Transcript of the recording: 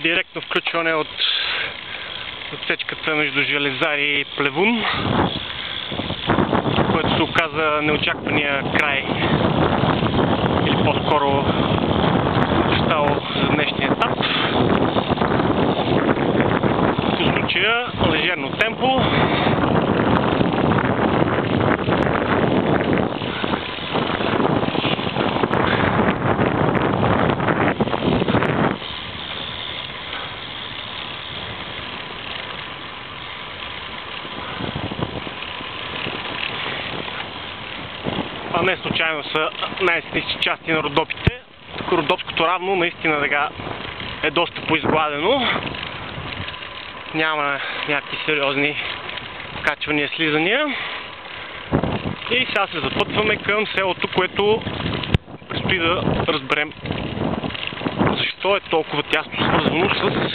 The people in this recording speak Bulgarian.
директно включване от отсечката между Железари и Плевун, което се оказа неочаквания край, или по-скоро стало за днешния етап. В случая лежерно темпо. А не случайно са най-ниски части на Родопите. Тук Родопското равно наистина така е доста поизгладено. Няма някакви сериозни качвания, слизания. И сега се запътваме към селото, което предстои да разберем защо е толкова тясно свързано с